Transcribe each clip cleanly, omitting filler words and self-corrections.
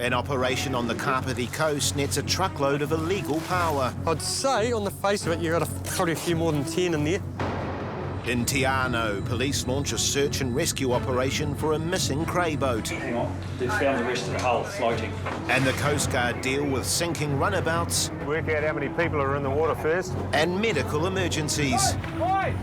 An operation on the Kapiti coast nets a truckload of illegal power. I'd say, on the face of it, you've got probably a few more than 10 in there. In Te Anau, police launch a search and rescue operation for a missing cray boat. Hang on, they've found the rest of the hull floating. And the Coastguard deal with sinking runabouts. Work out how many people are in the water first. And medical emergencies. Oi!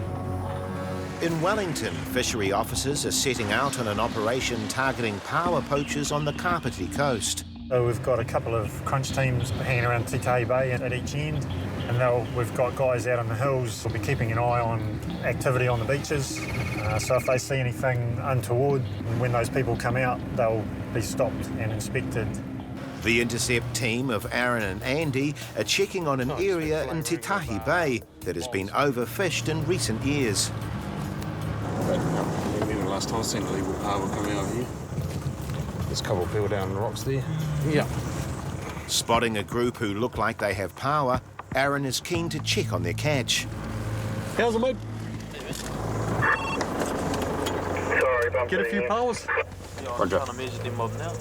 In Wellington, fishery officers are setting out on an operation targeting power poachers on the Kapiti coast. So we've got a couple of crunch teams hanging around Te Bay at each end, and we've got guys out on the hills. We'll be keeping an eye on activity on the beaches. So if they see anything untoward, when those people come out, they'll be stopped and inspected. The intercept team of Aaron and Andy are checking on an area in Te Bay that has been overfished in recent years. Remember last time I seen illegal power coming over here? There's a couple of people down on the rocks there. Yeah. Spotting a group who look like they have power, Aaron is keen to check on their catch. How's it, mate? Sorry, Get a few powers. Roger. I'm trying to measure them up now.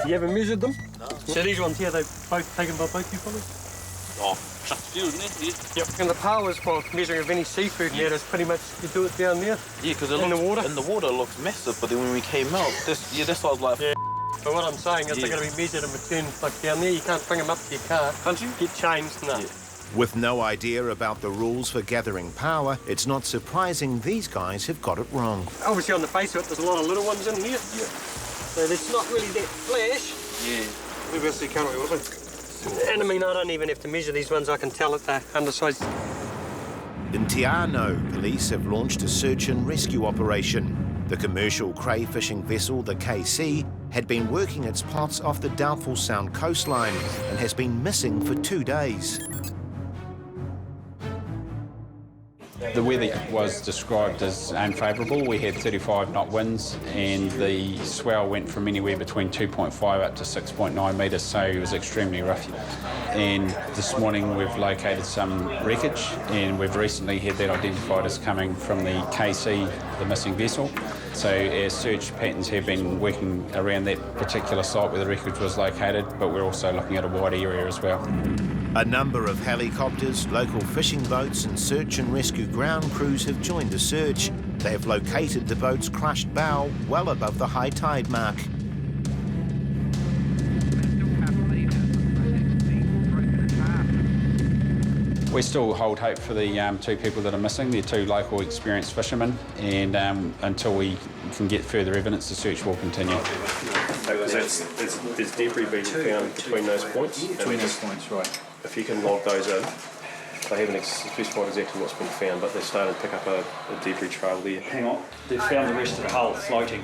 You haven't measured them? No. So these ones here, they've both taken by both you fellas? Oh, just a few, isn't it? Yep. And the powers for measuring of any seafood here is pretty much, you do it down there. Yeah, because in the water. In the water it looks massive, but then when we came out, this I was like... Yeah. But what I'm saying is they're going to be measured and returned like down there. You can't bring them up to your car. Can't you? Get changed, no. Yeah. With no idea about the rules for gathering power, it's not surprising these guys have got it wrong. Obviously, on the face of it, there's a lot of little ones in here. Yeah. So it's not really that flash. Yeah. Maybe that's the count we want. And I mean, I don't even have to measure these ones. I can tell that they're undersized. In Te Anau, police have launched a search and rescue operation. The commercial cray fishing vessel, the KC, had been working its plots off the Doubtful Sound coastline and has been missing for 2 days. The weather was described as unfavourable. We had 35-knot winds and the swell went from anywhere between 2.5 up to 6.9 metres, so it was extremely rough. And this morning we've located some wreckage and we've recently had that identified as coming from the KC, the missing vessel. So our search patterns have been working around that particular site where the wreckage was located, but we're also looking at a wide area as well. A number of helicopters, local fishing boats and search and rescue ground crews have joined the search. They have located the boat's crushed bow well above the high tide mark. We still hold hope for the 2 people that are missing. They're 2 local experienced fishermen, and until we can get further evidence, the search will continue. There's debris being found between those points. Between those points, right. If you can log those in, they haven't specified exactly what's been found, but they're starting to pick up a debris trail there. Hang on, they've found the rest of the hull floating.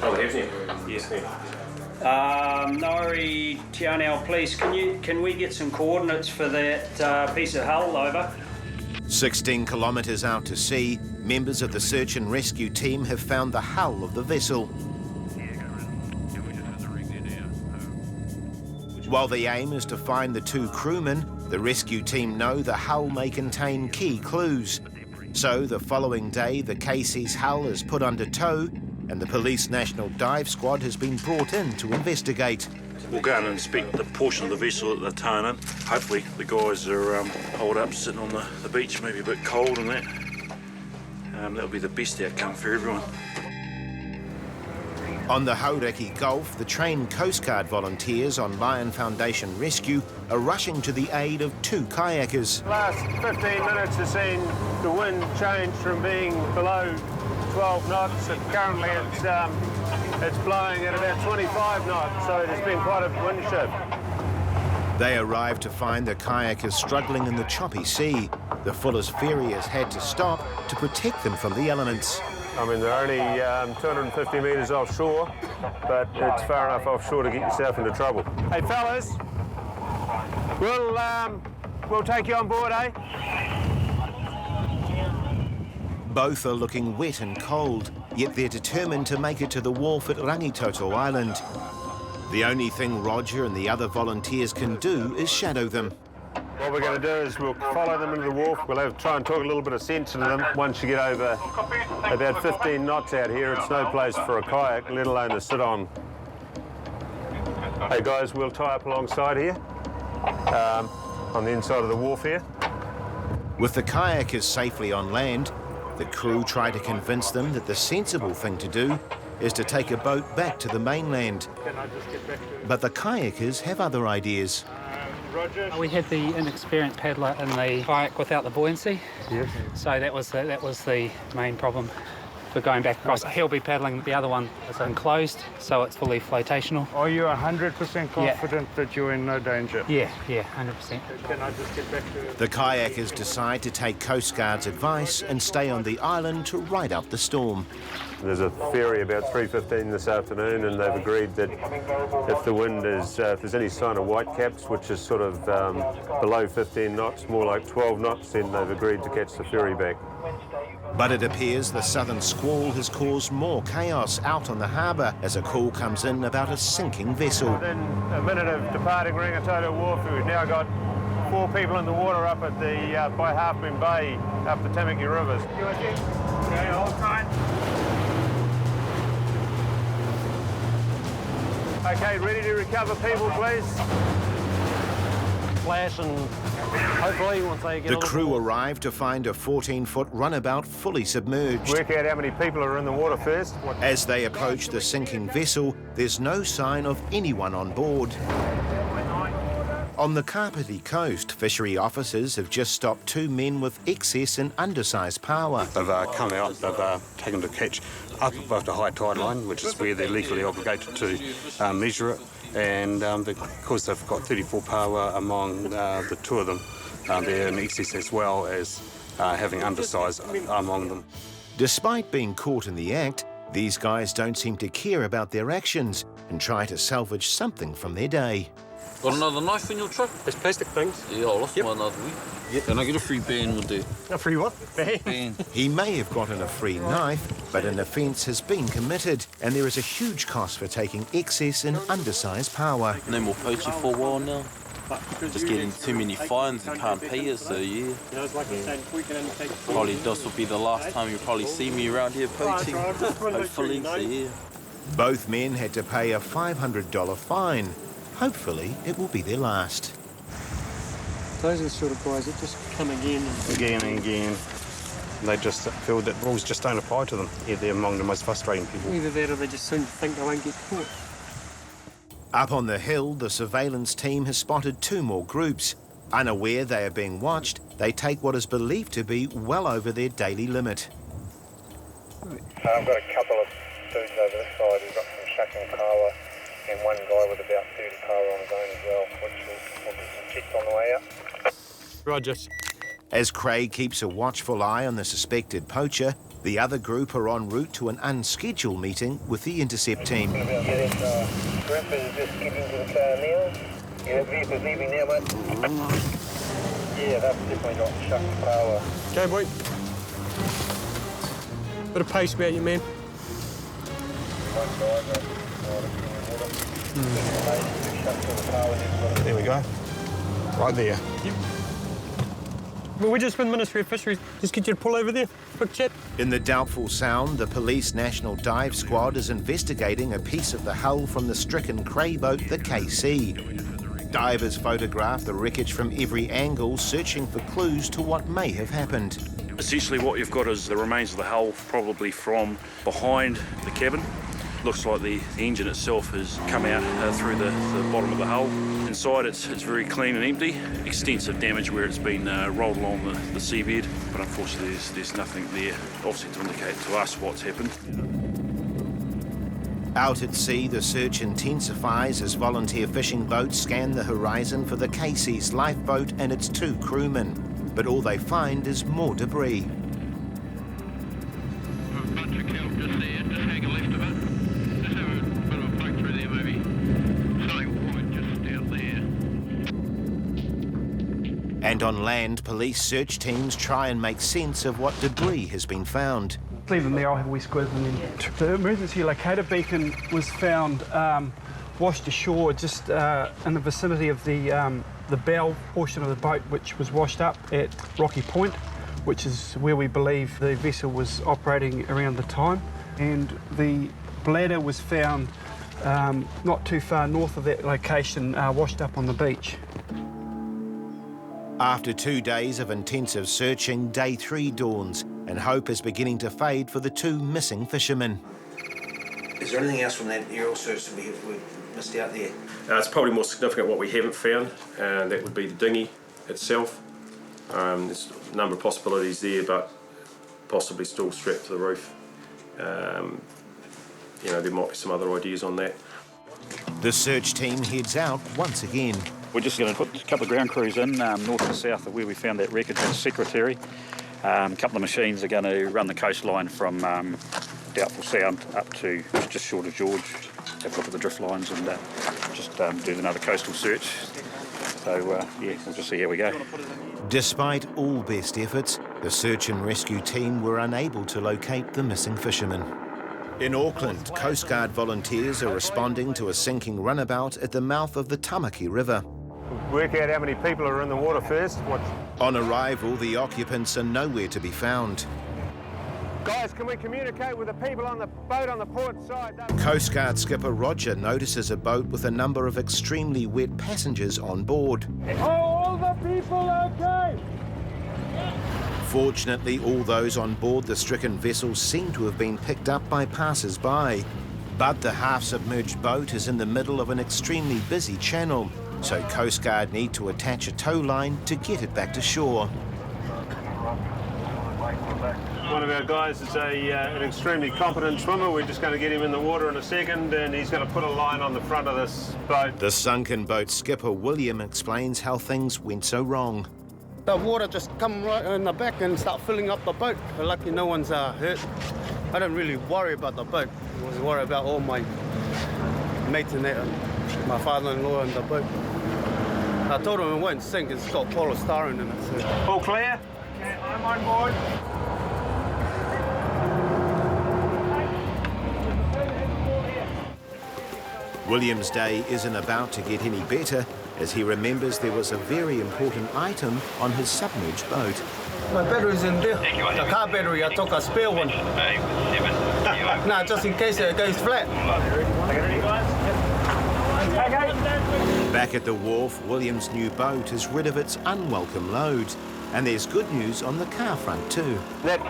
Oh, they have? Yes. Nori, Te Anau Police, can we get some coordinates for that piece of hull, over? 16 kilometres out to sea, members of the search and rescue team have found the hull of the vessel. While the aim is to find the 2 crewmen, the rescue team know the hull may contain key clues. So the following day, the KC's hull is put under tow and the Police National Dive Squad has been brought in to investigate. We'll go and inspect the portion of the vessel that they're towing in. Hopefully the guys are holed up sitting on the beach, maybe a bit cold and that. That'll be the best outcome for everyone. On the Hauraki Gulf, the trained Coastguard volunteers on Lion Foundation Rescue are rushing to the aid of 2 kayakers. The last 15 minutes has seen the wind change from being below 12 knots, and currently it's blowing at about 25 knots, so it has been quite a wind shift. They arrive to find the kayakers struggling in the choppy sea. The Fuller's ferry has had to stop to protect them from the elements. I mean, they're only 250 metres offshore, but it's far enough offshore to get yourself into trouble. Hey, fellas, we'll take you on board, eh? Both are looking wet and cold, yet they're determined to make it to the wharf at Rangitoto Island. The only thing Roger and the other volunteers can do is shadow them. What we're going to do is we'll follow them into the wharf. We'll try and talk a little bit of sense into them. Once you get over about 15 knots out here, it's no place for a kayak, let alone to sit on. Hey guys, we'll tie up alongside here, on the inside of the wharf here. With the kayakers safely on land, the crew try to convince them that the sensible thing to do is to take a boat back to the mainland. But the kayakers have other ideas. We had the inexperienced paddler in the kayak without the buoyancy. Yes. So that was the main problem for going back across. He'll be paddling, the other one is enclosed, so it's fully flotational. Are you 100% confident that you're in no danger? Yeah, 100%. Can I just get back to... The kayakers decide to take Coast Guard's advice and stay on the island to ride out the storm. There's a ferry about 3:15 this afternoon, and they've agreed that if the wind is, if there's any sign of whitecaps, which is sort of below 15 knots, more like 12 knots, then they've agreed to catch the ferry back. But it appears the southern squall has caused more chaos out on the harbour as a call comes in about a sinking vessel. Within a minute of departing Rangitoto Wharf, we've now got 4 people in the water up at the by Half Moon Bay, up the Tamaki Rivers. Okay, hold tight. Okay, ready to recover people, please? Flash and hopefully once they get The crew arrive to find a 14-foot runabout fully submerged. Work out how many people are in the water first. As they approach the sinking vessel, there's no sign of anyone on board. On the Kapiti coast, fishery officers have just stopped 2 men with excess and undersized power. They've come out, they've taken the catch up above the high tide line, which is where they're legally obligated to measure it. And because they've got 34 power among the 2 of them, they're in excess as well as having undersize among them. Despite being caught in the act, these guys don't seem to care about their actions and try to salvage something from their day. Got another knife in your truck? There's plastic things. Yeah, I lost mine the other week. Yep. Can I get a free ban with the... A free what? Ban. He may have gotten a free knife, but an offence has been committed, and there is a huge cost for taking excess and undersized power. No more poaching for a while now. Just getting too many fines and can't pay it, so yeah. Probably this will be the last time you'll probably see me around here poaching. Hopefully, so yeah. Both men had to pay a $500 fine. Hopefully, it will be their last. Those are the sort of guys that just come again and again. They just feel that rules just don't apply to them. Yeah, they're among the most frustrating people. Either that or they just think they won't get caught. Up on the hill, the surveillance team has spotted 2 more groups. Unaware they are being watched, they take what is believed to be well over their daily limit. I've got a couple of dudes over this side who've got some shucking power, and one guy with about 30 power on his own as well, which we'll get some checks on the way out. Roger. As Craig keeps a watchful eye on the suspected poacher, the other group are en route to an unscheduled meeting with the intercept team. Group is just getting to the car now. Yeah, the vehicle's leaving now, mate. Yeah, they've definitely got shucking power. Okay, boy. Bit of pace about you, man. There we go. Right there. Yep. Well, we're just with the Ministry of Fisheries. Just get you to pull over there. Quick chat. In the doubtful sound, the Police National Dive Squad is investigating a piece of the hull from the stricken cray boat, the KC. Divers photograph the wreckage from every angle, searching for clues to what may have happened. Essentially what you've got is the remains of the hull, probably from behind the cabin. Looks like the engine itself has come out through the bottom of the hull. Inside it's very clean and empty. Extensive damage where it's been rolled along the seabed, but unfortunately there's nothing there obviously to indicate to us what's happened. Out at sea, the search intensifies as volunteer fishing boats scan the horizon for the Casey's lifeboat and its 2 crewmen. But all they find is more debris. And on land, police search teams try and make sense of what debris has been found. Leave them there, I'll have a wee squiz and then... The emergency locator beacon was found washed ashore just in the vicinity of the bow portion of the boat, which was washed up at Rocky Point, which is where we believe the vessel was operating around the time. And the bladder was found not too far north of that location, washed up on the beach. After 2 days of intensive searching, day 3 dawns, and hope is beginning to fade for the 2 missing fishermen. Is there anything else from that aerial search that we've missed out there? It's probably more significant what we haven't found, and that would be the dinghy itself. There's a number of possibilities there, but possibly still strapped to the roof. You know, there might be some other ideas on that. The search team heads out once again. We're just going to put a couple of ground crews in, north and south of where we found that wreckage at Secretary. A couple of machines are going to run the coastline from Doubtful Sound up to just short of George, have a look at the drift lines and just do another coastal search. So, yeah, we'll just see how we go. Despite all best efforts, the search and rescue team were unable to locate the missing fishermen. In Auckland, Coastguard volunteers are responding to a sinking runabout at the mouth of the Tamaki River. Work out how many people are in the water first. On arrival, the occupants are nowhere to be found. Guys, can we communicate with the people on the boat on the port side? Coastguard skipper Roger notices a boat with a number of extremely wet passengers on board. Are all the people okay? Fortunately, all those on board the stricken vessel seem to have been picked up by passers-by. But the half-submerged boat is in the middle of an extremely busy channel, so Coastguard need to attach a tow line to get it back to shore. One of our guys is an extremely competent swimmer. We're just going to get him in the water in a second, and he's going to put a line on the front of this boat. The sunken boat skipper William explains how things went so wrong. The water just come right in the back and start filling up the boat. Lucky no one's hurt. I don't really worry about the boat. I was worried about all my mates and that, and my father-in-law and the boat. I told him it won't sink. It's got polystyrene in it. So. All clear? Okay, I'm on board. William's day isn't about to get any better as he remembers there was a very important item on his submerged boat. My battery's in there. The car battery, I took a spare one. No, just in case it goes flat. Back at the wharf, William's new boat is rid of its unwelcome loads. And there's good news on the car front too. That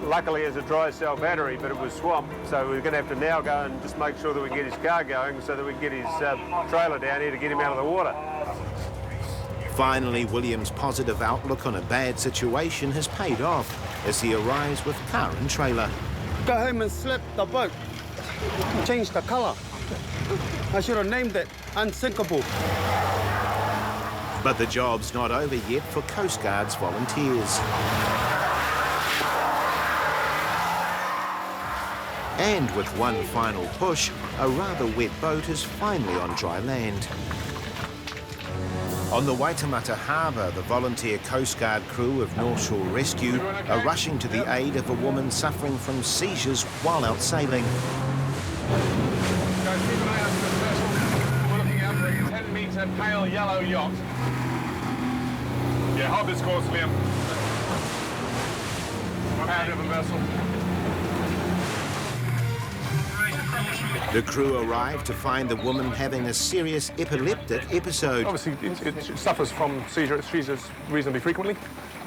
luckily is a dry cell battery, but it was swamped, so we're going to have to now go and just make sure that we can get his car going so that we can get his trailer down here to get him out of the water. Finally, William's positive outlook on a bad situation has paid off as he arrives with car and trailer. Go home and slap the boat. Change the colour. I should have named it Unsinkable. But the job's not over yet for Coastguard's volunteers. And with one final push, a rather wet boat is finally on dry land. On the Waitemata Harbour, the volunteer Coastguard crew of North Shore Rescue are rushing to the aid of a woman suffering from seizures while out sailing. Guys, keep an eye out for the vessel. We're looking out for a 10-metre pale yellow yacht. Yeah, hold this course, Liam. Out of the vessel. The crew arrive to find the woman having a serious epileptic episode. Obviously, it suffers from seizures reasonably frequently.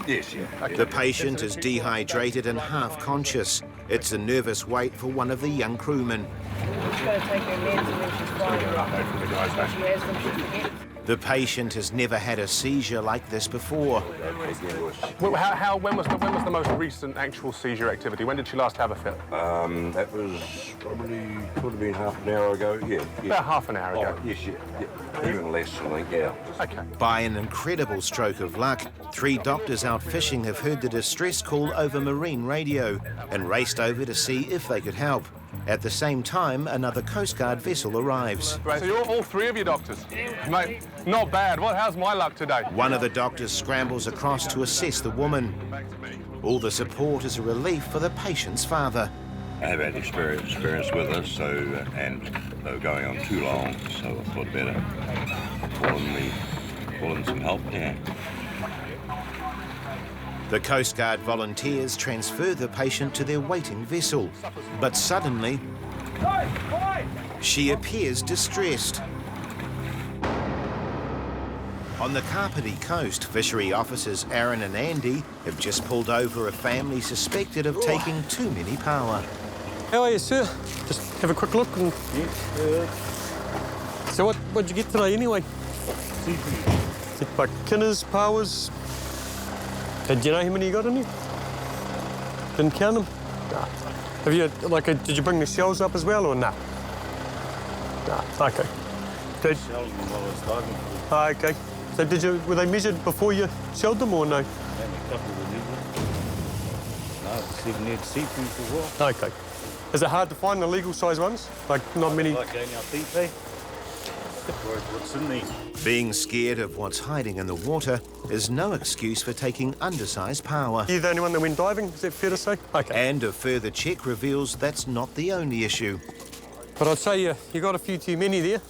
Yes, yeah. Okay. The patient is dehydrated and half conscious. It's a nervous wait for one of the young crewmen. She's going to take her meds and then she's fine. The patient has never had a seizure like this before. Well, when was the most recent actual seizure activity? When did she last have a fit? That was probably could have been half an hour ago. Yeah. About half an hour ago. Yes, yeah. Even less, I think. Yeah. Okay. By an incredible stroke of luck, 3 doctors out fishing have heard the distress call over marine radio and raced over to see if they could help. At the same time, another Coastguard vessel arrives. Right, so you're all 3 of you doctors? Mate, not bad. Well, how's my luck today? One of the doctors scrambles across to assess the woman. All the support is a relief for the patient's father. I have had experience with this, so and they were going on too long, so I thought better call in some help. Yeah. The Coastguard volunteers transfer the patient to their waiting vessel, but suddenly She appears distressed. On the Kapiti coast, fishery officers Aaron and Andy have just pulled over a family suspected of taking too many power. How are you, sir? Just have a quick look. And... So what'd you get today anyway? Like kinners, powers. Do you know how many you got in here? Didn't count them? Nah. Have you, did you bring the shells up as well or nah? Nah, okay. Okay. So were they measured before you shelled them or no? Okay. Is it hard to find the legal size ones? Like not many? What's in these? Being scared of what's hiding in the water is no excuse for taking undersized power. You're the only one that went diving, is that fair to say? Okay. And a further check reveals that's not the only issue. But I'd say you got a few too many there.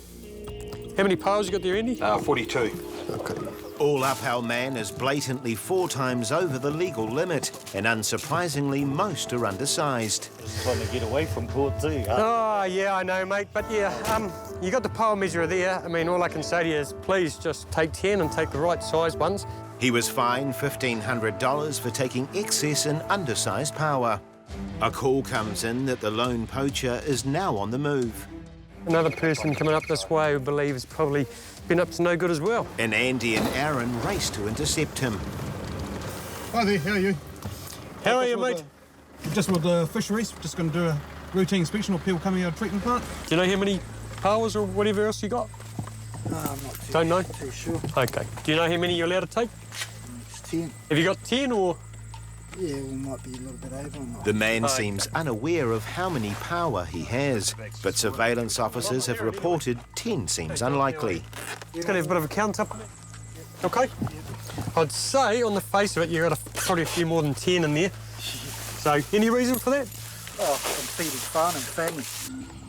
How many powers you got there, Andy? 42. Okay. All up, our man is blatantly 4 times over the legal limit, and unsurprisingly, most are undersized. Trying to get away from court too, huh? Oh, yeah, I know, mate. But yeah, you got the power measurer there. I mean, all I can say to you is please just take 10 and take the right size ones. He was fined $1,500 for taking excess and undersized power. A call comes in that the lone poacher is now on the move. Another person coming up this way who believes probably been up to no good as well. And Andy and Aaron race to intercept him. Hi there, how are you? How are you, mate? Just with the fisheries, just going to do a routine inspection of people coming out of treatment plant. Do you know how many powers or whatever else you got? I'm not Don't know? too sure. Okay. Do you know how many you're allowed to take? It's 10. Have you got 10 or...? Yeah, we might be a little bit over. The man seems unaware of how many power he has, but surveillance officers have reported 10 seems unlikely. It's going to have a bit of a count up. Okay. I'd say, on the face of it, you've got probably a few more than 10 in there. So, any reason for that? Oh, I'm feeding fun and family.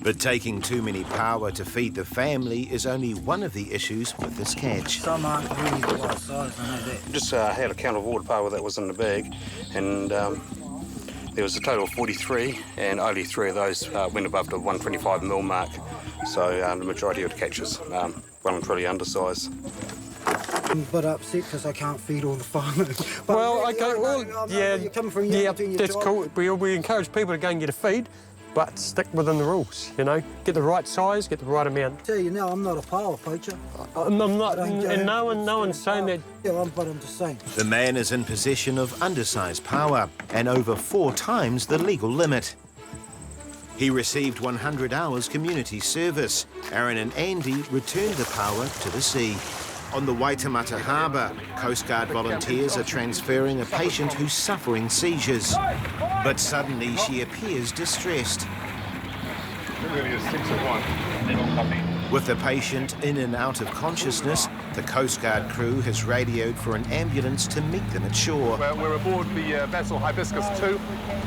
But taking too many power to feed the family is only one of the issues with this catch. Some aren't really the right size, I know that. Just had a count of all the power that was in the bag, and there was a total of 43, and only 3 of those went above the 125mm mark. So the majority of the catches well and truly undersized. I'm a bit upset because I can't feed all the farmers. Well, okay, well, yeah, you're coming from that's cool. We encourage people to go and get a feed, but stick within the rules, you know. Get the right size, get the right amount. Tell you now, I'm not a power poacher. I'm not, and no one's saying that. Yeah, but I'm just saying. The man is in possession of undersized power and over 4 times the legal limit. He received 100 hours community service. Aaron and Andy returned the power to the sea. On the Waitemata Harbour, Coastguard volunteers are transferring a patient who's suffering seizures. But suddenly she appears distressed. With the patient in and out of consciousness, the Coastguard crew has radioed for an ambulance to meet them at shore. We're aboard the vessel Hibiscus 2.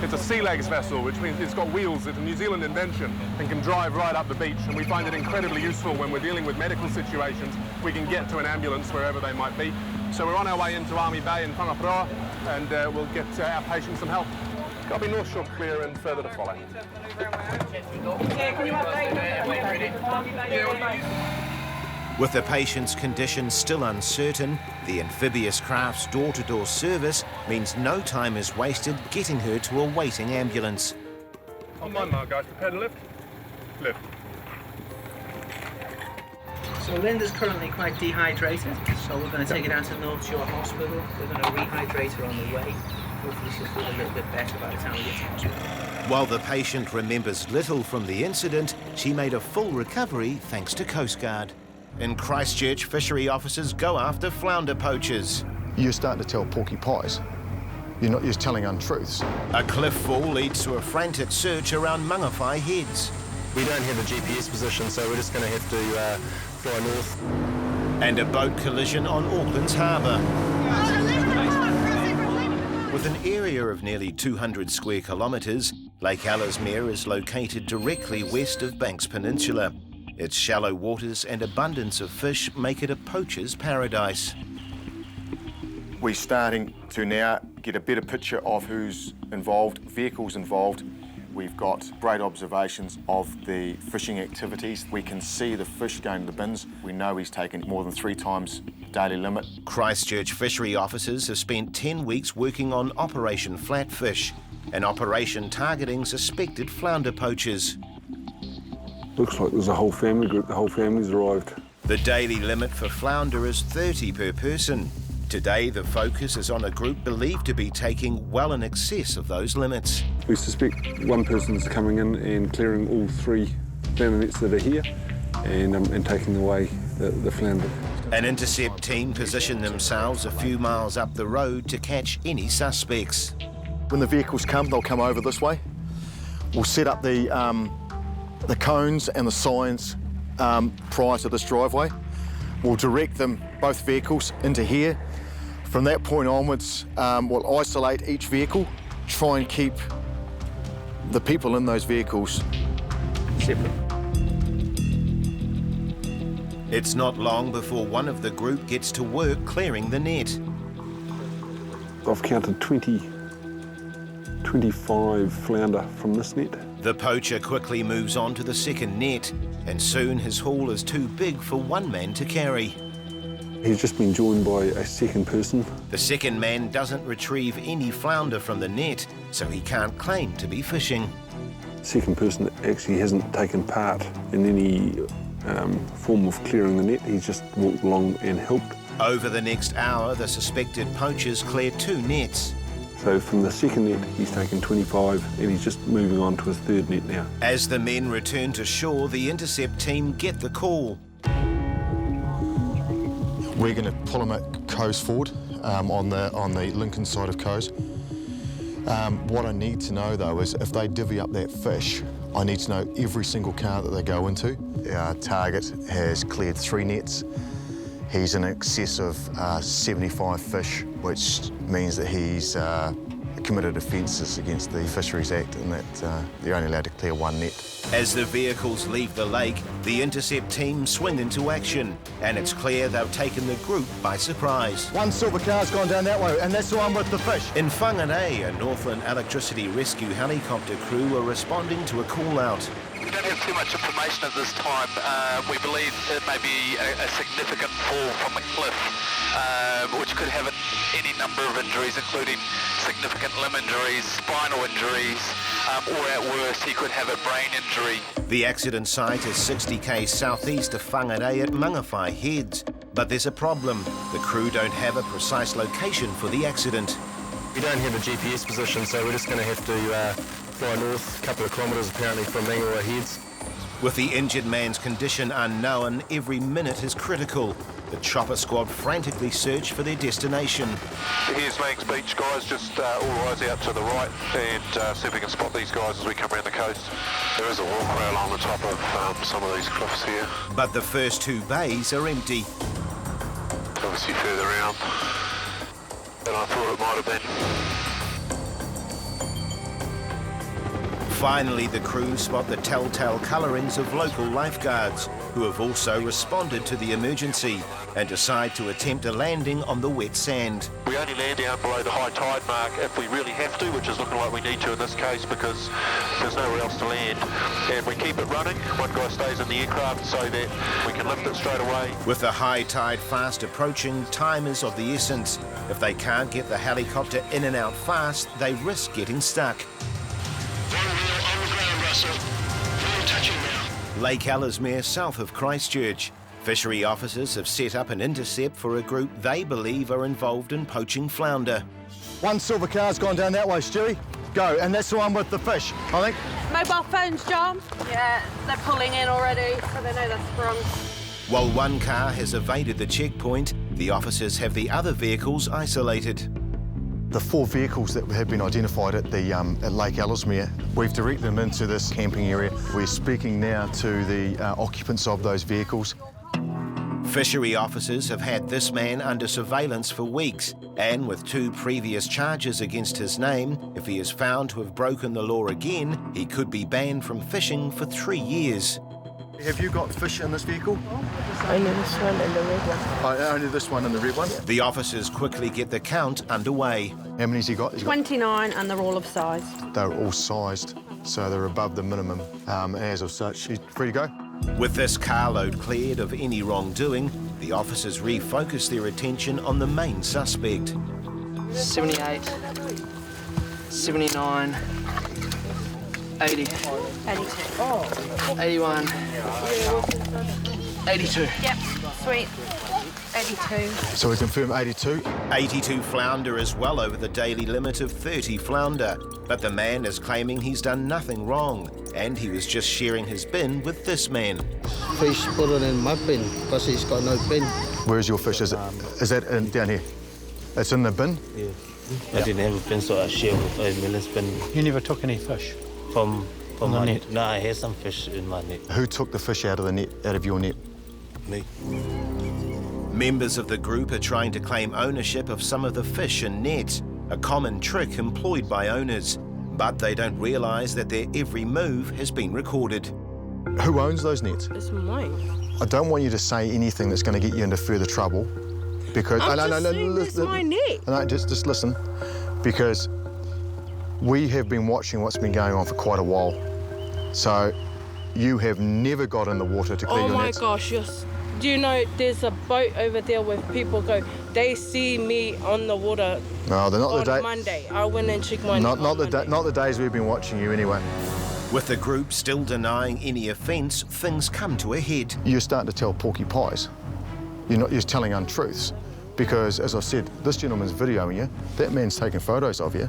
It's a sea legs vessel, which means it's got wheels. It's a New Zealand invention and can drive right up the beach. And we find it incredibly useful when we're dealing with medical situations. We can get to an ambulance wherever they might be. So we're on our way into Army Bay in Whangaproa, and we'll get our patient some help. Got to be North Shore clear and further to follow. With the patient's condition still uncertain, the amphibious craft's door-to-door service means no time is wasted getting her to a waiting ambulance. On my mark, guys, prepare to lift. Lift. So Linda's currently quite dehydrated, so we're going to take her down to North Shore Hospital. We're going to rehydrate her on the way. Hopefully she'll feel a little bit better by the time we get to hospital. While the patient remembers little from the incident, she made a full recovery thanks to Coastguard. In Christchurch, fishery officers go after flounder poachers. You're starting to tell porcupines. You're not just telling untruths. A cliff fall leads to a frantic search around Mangawhai Heads. We don't have a GPS position, so we're just going to have to fly north. And a boat collision on Auckland's harbour. With an area of nearly 200 square kilometres, Lake Ellesmere is located directly west of Banks Peninsula. Its shallow waters and abundance of fish make it a poacher's paradise. We're starting to now get a better picture of who's involved, vehicles involved. We've got great observations of the fishing activities. We can see the fish going to the bins. We know he's taken more than 3 times daily limit. Christchurch fishery officers have spent 10 weeks working on Operation Flatfish, an operation targeting suspected flounder poachers. Looks like there's a whole family group. The whole family's arrived. The daily limit for flounder is 30 per person. Today, the focus is on a group believed to be taking well in excess of those limits. We suspect one person's coming in and clearing all 3 flounder nets that are here and taking away the flounder. An intercept team position themselves a few miles up the road to catch any suspects. When the vehicles come, they'll come over this way. We'll set up the cones and the signs prior to this driveway. We'll direct them, both vehicles, into here. From that point onwards, we'll isolate each vehicle, try and keep the people in those vehicles separate. It's not long before one of the group gets to work clearing the net. I've counted 25 flounder from this net. The poacher quickly moves on to the second net, and soon his haul is too big for one man to carry. He's just been joined by a second person. The second man doesn't retrieve any flounder from the net, so he can't claim to be fishing. The second person actually hasn't taken part in any form of clearing the net. He's just walked along and helped. Over the next hour, the suspected poachers cleared 2 nets. So from the second net, he's taken 25 and he's just moving on to his third net now. As the men return to shore, the intercept team get the call. We're going to pull them at Coast Ford on the Lincoln side of Coast. What I need to know though is if they divvy up that fish, I need to know every single car that they go into. Our target has cleared 3 nets. He's in excess of 75 fish, which means that he's committed offences against the Fisheries Act and that they're only allowed to clear 1 net. As the vehicles leave the lake, the intercept team swing into action, and it's clear they've taken the group by surprise. 1 silver car's gone down that way, and that's the one with the fish. In Whanganei, a Northland Electricity Rescue Helicopter crew are responding to a call-out. We don't have too much information at this time. We believe it may be a significant fall from a cliff, which could have any number of injuries, including significant limb injuries, spinal injuries, or at worst, he could have a brain injury. The accident site is 60 k's southeast of Whanganei at Mangawhai Heads. But there's a problem. The crew don't have a precise location for the accident. We don't have a GPS position, so we're just going to have to fly north a couple of kilometres apparently from Mangawhai Heads. With the injured man's condition unknown, every minute is critical. The chopper squad frantically search for their destination. Here's Langs Beach, guys, just all eyes out to the right and see if we can spot these guys as we come around the coast. There is a walkway along the top of some of these cliffs here. But the first 2 bays are empty. Obviously further out than I thought it might have been. Finally, the crew spot the telltale colourings of local lifeguards, who have also responded to the emergency and decide to attempt a landing on the wet sand. We only land down below the high tide mark if we really have to, which is looking like we need to in this case because there's nowhere else to land. And we keep it running. One guy stays in the aircraft so that we can lift it straight away. With the high tide fast approaching, time is of the essence. If they can't get the helicopter in and out fast, they risk getting stuck. Lake Ellesmere, south of Christchurch. Fishery officers have set up an intercept for a group they believe are involved in poaching flounder. 1 silver car's gone down that way, Stewie. Go, and that's the one with the fish, I think. Mobile phones, John? Yeah, they're pulling in already, so they know they're sprung. While 1 car has evaded the checkpoint, the officers have the other vehicles isolated. The 4 vehicles that have been identified at Lake Ellesmere, we've directed them into this camping area. We're speaking now to the occupants of those vehicles. Fishery officers have had this man under surveillance for weeks, and with 2 previous charges against his name, if he is found to have broken the law again, he could be banned from fishing for 3 years. Have you got fish in this vehicle? Only this one and the red one. Oh, only this one and the red one? The officers quickly get the count underway. How many's he got? 29 and they're all of size. They're all sized. so they're above the minimum. As of such, she's free to go. With this carload cleared of any wrongdoing, the officers refocus their attention on the main suspect. 78, 79, 80, 81, 82. Yep, sweet. 82. So we confirm 82. 82 flounder is well over the daily limit of 30 flounder, but the man is claiming he's done nothing wrong, and he was just sharing his bin with this man. Fish put it in my bin because he's got no bin. Where's your fish? Is that down here? It's in the bin? Yeah. I didn't have a bin, so I shared with Miller's bin. You never took any fish? From my net? No, I had some fish in my net. Who took the fish out of the net, out of your net? Me. Members of the group are trying to claim ownership of some of the fish and nets, a common trick employed by owners. But they don't realise that their every move has been recorded. Who owns those nets? It's mine. I don't want you to say anything that's going to get you into further trouble, because It's my net. No, just listen, because we have been watching what's been going on for quite a while. So you have never got in the water to clear your nets. Oh my gosh, yes. Do you know there's a boat over there where people go, they see me on the water. No, they're not on the day. Monday. I went and checked my net. Not the days we've been watching you anyway. With the group still denying any offence, things come to a head. You're starting to tell porky pies. You're telling untruths. Because, as I said, this gentleman's videoing you, that man's taking photos of you,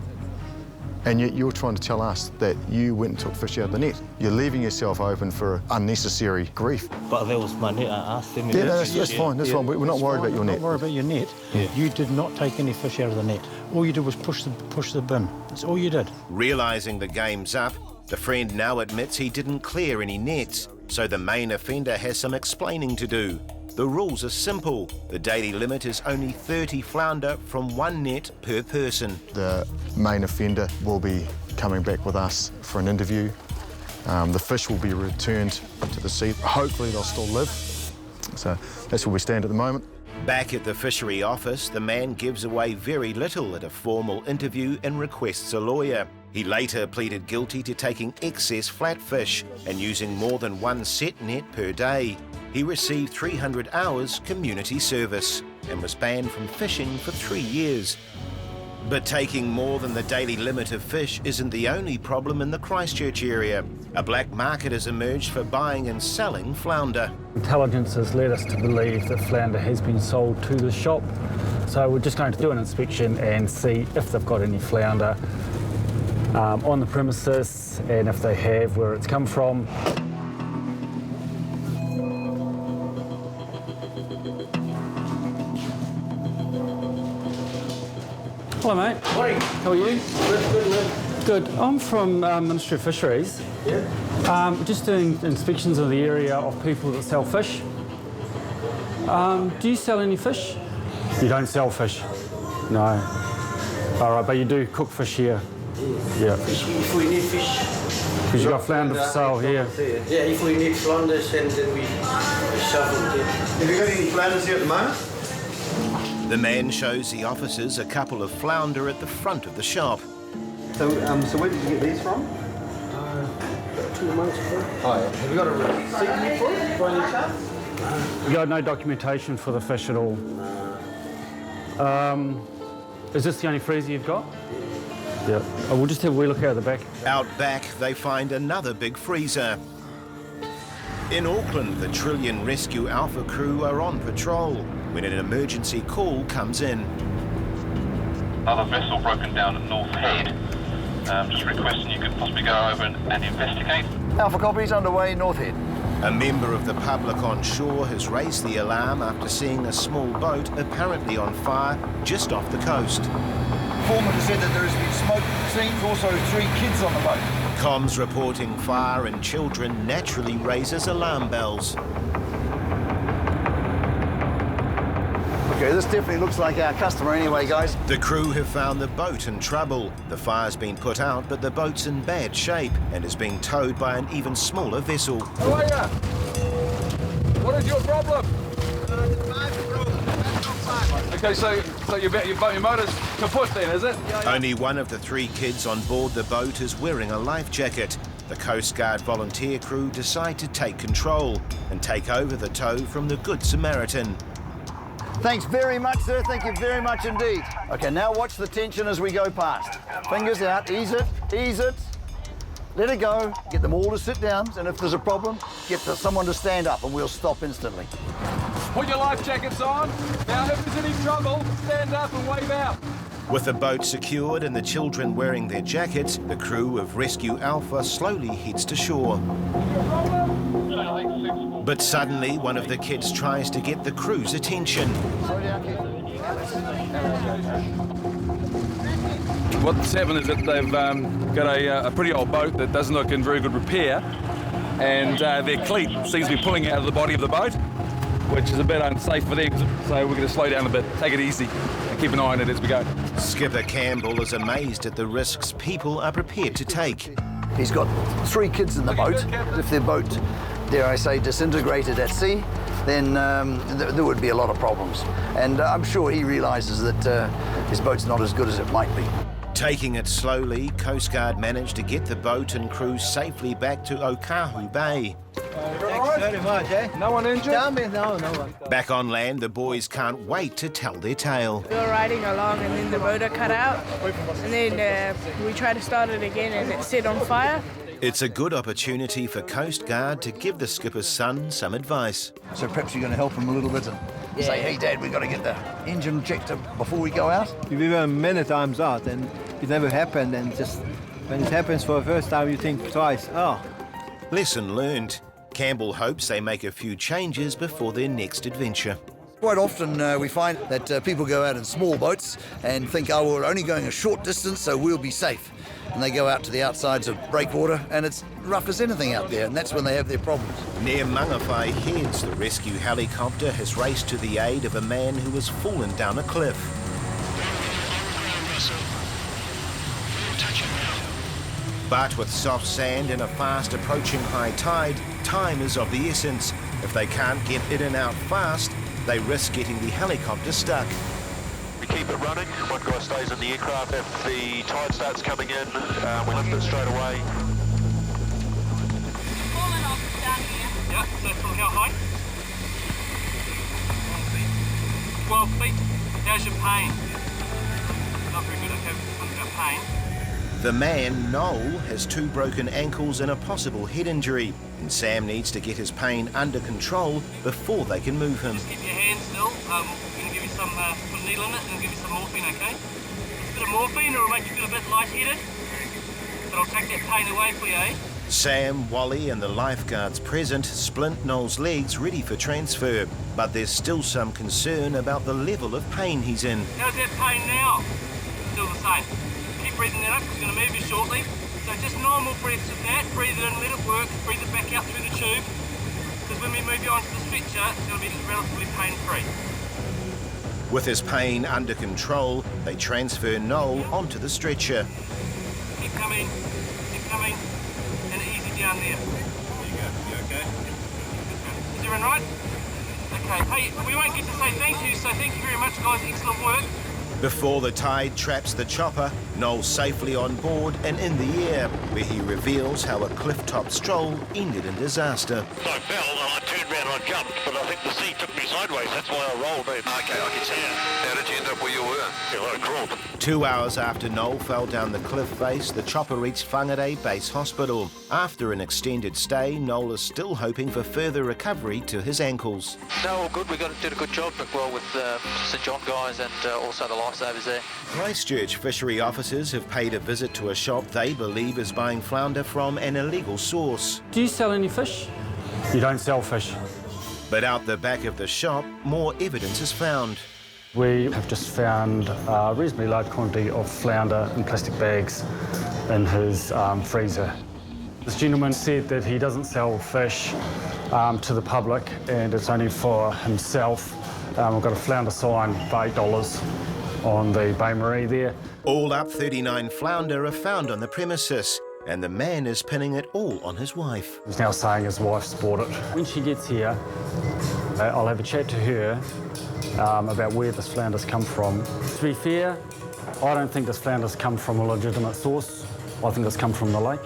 and yet you're trying to tell us that you went and took fish out of the net. You're leaving yourself open for unnecessary grief. But that was my net, I asked them. Yeah, that's fine, that's fine. We're not worried about your net. Not worried about your net. Yeah. You did not take any fish out of the net. All you did was push the bin. That's all you did. Realising the game's up, the friend now admits he didn't clear any nets, so the main offender has some explaining to do. The rules are simple. The daily limit is only 30 flounder from one net per person. The main offender will be coming back with us for an interview. The fish will be returned to the sea. Hopefully they'll still live. So that's where we stand at the moment. Back at the fishery office, the man gives away very little at a formal interview and requests a lawyer. He later pleaded guilty to taking excess flatfish and using more than one set net per day. He received 300 hours community service and was banned from fishing for 3 years. But taking more than the daily limit of fish isn't the only problem in the Christchurch area. A black market has emerged for buying and selling flounder. Intelligence has led us to believe that flounder has been sold to the shop. So we're just going to do an inspection and see if they've got any flounder on the premises, and if they have, where it's come from. Hello, mate. Morning. How are you? Good, man. Good. I'm from Ministry of Fisheries. Yeah. Just doing inspections of the area of people that sell fish. Do you sell any fish? You don't sell fish? No. All right, but you do cook fish here? Yeah. If we need fish. Because you've got flounder for sale here? Yeah, if we need flounders, and then we shove them here. Have you got any flounders here at the moment? The man shows the officers a couple of flounder at the front of the shop. So where did you get these from? 2 months ago. Oh, yeah. Have you got a receipt for it, by any chance? You got no documentation for the fish at all? Is this the only freezer you've got? Yeah. Oh, we'll just have a wee look out the back. Out back, they find another big freezer. In Auckland, the Trillion Rescue Alpha crew are on patrol when an emergency call comes in. Another vessel broken down at North Head. Just requesting you could possibly go over and investigate. Alpha copies underway, North Head. A member of the public on shore has raised the alarm after seeing a small boat apparently on fire just off the coast. Foreman has said that there has been smoke seen, also 3 kids on the boat. Comms reporting fire and children naturally raises alarm bells. Okay, this definitely looks like our customer anyway, guys. The crew have found the boat in trouble. The fire's been put out, but the boat's in bad shape and is being towed by an even smaller vessel. How are ya? What is your problem? Okay, so your motor's kaput then, is it? Only one of the 3 kids on board the boat is wearing a life jacket. The Coast Guard volunteer crew decide to take control and take over the tow from the Good Samaritan. Thanks very much, sir. Thank you very much indeed. Okay, now watch the tension as we go past. Fingers out, ease it, ease it. Let it go, get them all to sit down, and if there's a problem, get someone to stand up and we'll stop instantly. Put your life jackets on. Now, if there's any trouble, stand up and wave out. With the boat secured and the children wearing their jackets, the crew of Rescue Alpha slowly heads to shore. But suddenly, one of the kids tries to get the crew's attention. What's happened is that they've got a pretty old boat that doesn't look in very good repair, and their cleat seems to be pulling out of the body of the boat, which is a bit unsafe for them, so we're going to slow down a bit, take it easy, and keep an eye on it as we go. Skipper Campbell is amazed at the risks people are prepared to take. He's got 3 kids in the boat. If their boat, dare I say, disintegrated at sea, then there would be a lot of problems. And I'm sure he realises that his boat's not as good as it might be. Taking it slowly, Coast Guard managed to get the boat and crew safely back to Okahu Bay. Thanks very much, eh? No one injured? No one. Back on land, the boys can't wait to tell their tale. We were riding along and then the motor cut out, and then we tried to start it again and it set on fire. It's a good opportunity for Coast Guard to give the skipper's son some advice. So perhaps you're going to help him a little bit and say, hey, Dad, we've got to get the engine checked before we go out? We were many times out and it never happened, and just when it happens for the first time you think twice, oh. Lesson learned. Campbell hopes they make a few changes before their next adventure. Quite often we find that people go out in small boats and think, oh, we're only going a short distance, so we'll be safe. And they go out to the outsides of breakwater and it's rough as anything out there, and that's when they have their problems. Near Mangawhai Heads, the rescue helicopter has raced to the aid of a man who has fallen down a cliff. But with soft sand and a fast approaching high tide, time is of the essence. If they can't get in and out fast, they risk getting the helicopter stuck. We keep it running. One guy stays in the aircraft. If the tide starts coming in, we lift it straight away. Yeah, so from how high? 12 feet. How's your pain? Not very good, okay, we've got pain. The man, Noel, has 2 broken ankles and a possible head injury, and Sam needs to get his pain under control before they can move him. Just keep your hands still. We're going to give you some, put a needle in it and give you some morphine, okay? Just a bit of morphine, it'll make you feel a bit lightheaded, but I'll take that pain away for you, eh? Sam, Wally and the lifeguards present splint Noel's legs ready for transfer, but there's still some concern about the level of pain he's in. How's that pain now? Still the same. Keep breathing that up, it's going to move you shortly. So just normal breaths of that, breathe it in, let it work, breathe it back out through the tube. Because when we move you onto the stretcher, it's going to be relatively pain-free. With his pain under control, they transfer Noel onto the stretcher. Keep coming, and easy down there. There you go, you okay? Is everyone right? Okay, hey, we won't get to say thank you, so thank you very much guys, excellent work. Before the tide traps the chopper, Noel's safely on board and in the air, where he reveals how a cliff-top stroll ended in disaster. I fell and I turned around and I jumped, but I think the sea took me sideways. That's why I rolled in. Okay, I can see it. How did you end up where you were? Yeah, I crawled. 2 hours after Noel fell down the cliff face, the chopper reached Whangarei Base Hospital. After an extended stay, Noel is still hoping for further recovery to his ankles. No, all good. We did a good job, well, with St John guys and also the lifesavers there. Christchurch fishery officers have paid a visit to a shop they believe is buying flounder from an illegal source. Do you sell any fish? You don't sell fish. But out the back of the shop, more evidence is found. We have just found a reasonably large quantity of flounder in plastic bags in his freezer. This gentleman said that he doesn't sell fish to the public and it's only for himself. We've got a flounder sign for $8 on the Bay Marie there. All up, 39 flounder are found on the premises, and the man is pinning it all on his wife. He's now saying his wife's bought it. When she gets here, I'll have a chat to her about where this flounder's come from. To be fair, I don't think this flounder's come from a legitimate source. I think it's come from the lake.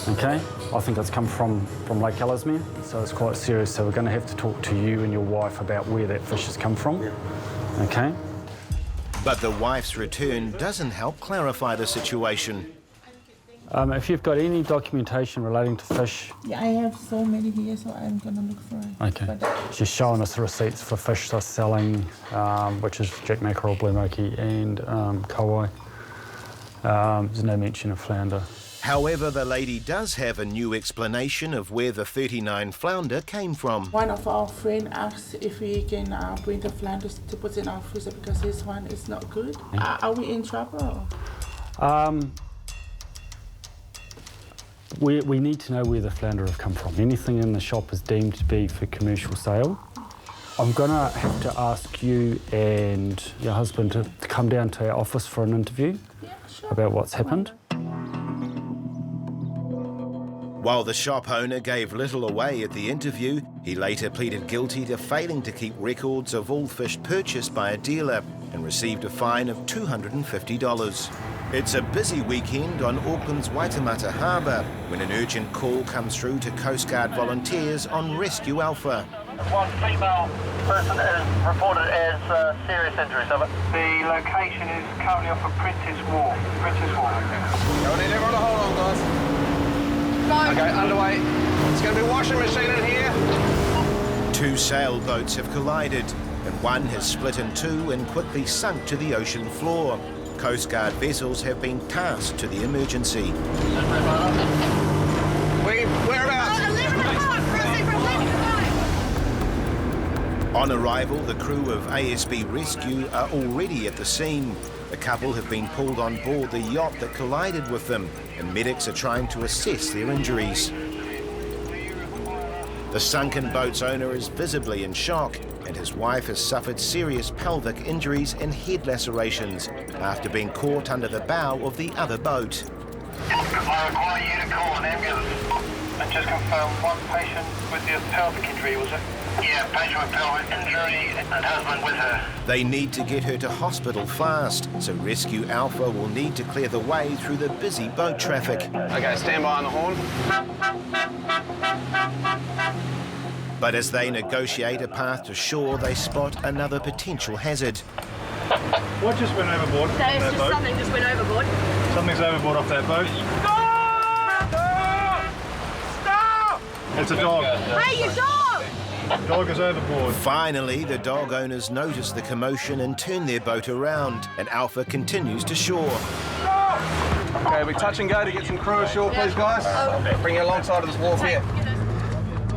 Okay? I think it's come from Lake Ellesmere, so it's quite serious. So we're going to have to talk to you and your wife about where that fish has come from. Okay? But the wife's return doesn't help clarify the situation. If you've got any documentation relating to fish... Yeah, I have so many here, so I'm going to look for it. Okay. She's showing us the receipts for fish they're selling, which is jack mackerel, blue moki and kowai. There's no mention of flounder. However, the lady does have a new explanation of where the 39 flounder came from. One of our friends asked if we can bring the flounders to put in our freezer because this one is not good. Are we in trouble? We need to know where the flounder have come from. Anything in the shop is deemed to be for commercial sale. I'm going to have to ask you and your husband to come down to our office for an interview about what's happened. While the shop owner gave little away at the interview, he later pleaded guilty to failing to keep records of all fish purchased by a dealer and received a fine of $250. It's a busy weekend on Auckland's Waitemata Harbour when an urgent call comes through to Coastguard volunteers on Rescue Alpha. One female person is reported as serious injuries of it. The location is currently off of Princess Wharf. Don't need everyone to hold on, guys. Okay, underway. It's going to be a washing machine in here. 2 sailboats have collided, and one has split in 2 and quickly sunk to the ocean floor. Coastguard vessels have been tasked to the emergency. Whereabouts? On arrival, the crew of ASB Rescue are already at the scene. The couple have been pulled on board the yacht that collided with them, and medics are trying to assess their injuries. The sunken boat's owner is visibly in shock, and his wife has suffered serious pelvic injuries and head lacerations after being caught under the bow of the other boat. I require you to call an ambulance and just confirm one patient with the pelvic injury, was it? Yeah, patient with pelvic injury and husband with her. They need to get her to hospital fast, so Rescue Alpha will need to clear the way through the busy boat traffic. Okay, stand by on the horn. But as they negotiate a path to shore, they spot another potential hazard. What just went overboard? Something just went overboard. Something's overboard off that boat. Stop! It's a dog. Hey, your dog! The dog is overboard. Finally, the dog owners notice the commotion and turn their boat around, and Alpha continues to shore. Okay, we touch and go to get some crew ashore, please, guys. Bring you alongside of this wharf here.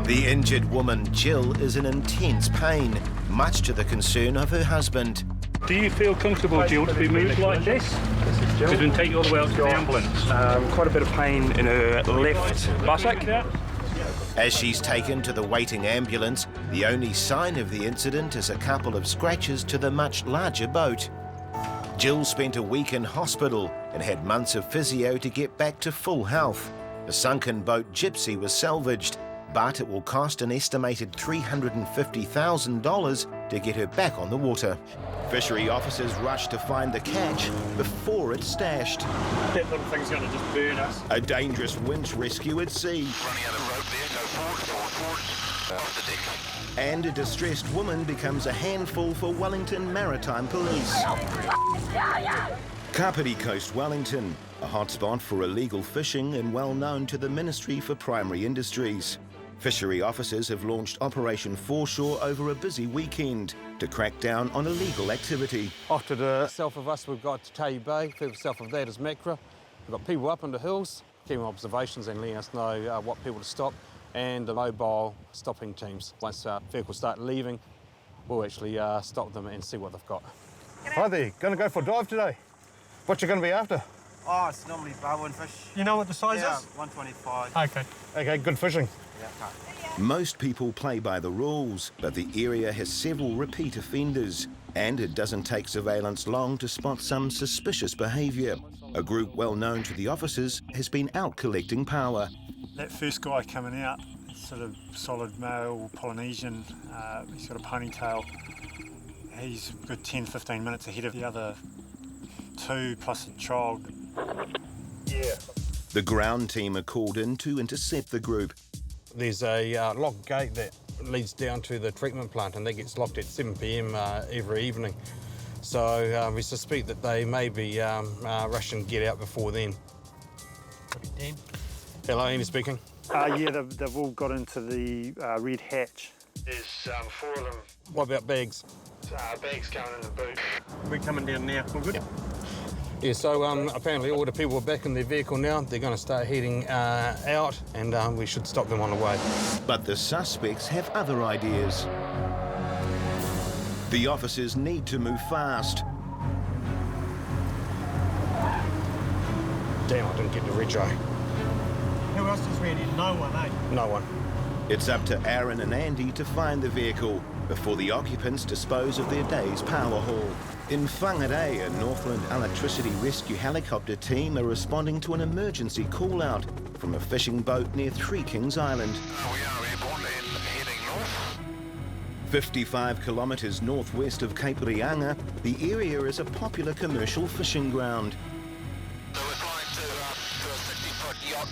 The injured woman, Jill, is in intense pain, much to the concern of her husband. Do you feel comfortable, Jill, to be moved like this? So we can take you all the way out to the ambulance. Quite a bit of pain in her left buttock. As she's taken to the waiting ambulance, the only sign of the incident is a couple of scratches to the much larger boat. Jill spent a week in hospital and had months of physio to get back to full health. The sunken boat Gypsy was salvaged, but it will cost an estimated $350,000 to get her back on the water. Fishery officers rush to find the catch before it's stashed. That little thing's going to just burn us. A dangerous winch rescue at sea. And a distressed woman becomes a handful for Wellington Maritime Police. Kapiti Coast, Wellington, a hotspot for illegal fishing and well known to the Ministry for Primary Industries. Fishery officers have launched Operation Foreshore over a busy weekend to crack down on illegal activity. Off to the south of us, we've got Tayu Bay. Further south of that is Macra. We've got people up in the hills, keeping observations and letting us know what people to stop, and the mobile stopping teams. Once vehicles start leaving, we'll actually stop them and see what they've got. Hi there, going to go for a dive today. What you going to be after? Oh, it's normally barwon fish. You know what the size is? 125. Okay. Okay, good fishing. Most people play by the rules, but the area has several repeat offenders, and it doesn't take surveillance long to spot some suspicious behaviour. A group well known to the officers has been out collecting power. That first guy coming out sort of solid male Polynesian. He's got a ponytail. He's a good 10-15 minutes ahead of the other two plus a child. Yeah. The ground team are called in to intercept the group. There's a locked gate that leads down to the treatment plant, and that gets locked at 7 p.m. Every evening. So we suspect that they may be rushing to get out before then. Dan. Hello, Andy speaking. Yeah, they've all got into the red hatch. There's 4 of them. What about bags? Bags going in the boot. We're coming down now. All good? Yeah, so apparently all the people are back in their vehicle now. They're going to start heading out, and we should stop them on the way. But the suspects have other ideas. The officers need to move fast. Damn, I didn't get the retro. Who else is ready? No one, eh? No one. It's up to Aaron and Andy to find the vehicle before the occupants dispose of their day's power haul. In Whangarei, a Northland Electricity Rescue Helicopter team are responding to an emergency call-out from a fishing boat near Three Kings Island. We are airborne and heading north. 55 kilometres northwest of Cape Reinga, the area is a popular commercial fishing ground. So we're flying to a 60-foot yacht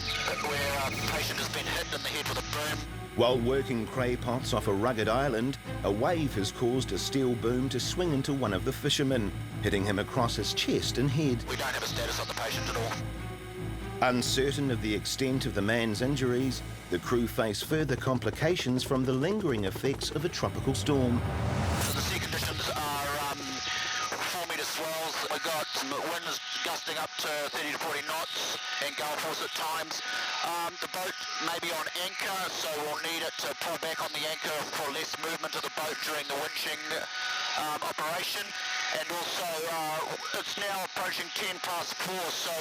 where a patient has been hit in the head with a boom. While working cray pots off a rugged island, a wave has caused a steel boom to swing into one of the fishermen, hitting him across his chest and head. We don't have a status on the patient at all. Uncertain of the extent of the man's injuries, the crew face further complications from the lingering effects of a tropical storm. The sea conditions are 4 metre swells. We've got winds gusting up to 30 to 40 knots and gale force at times. The boat may be on anchor, so we'll need it to pull back on the anchor for less movement of the boat during the winching operation. And also, it's now approaching 10 past 4, so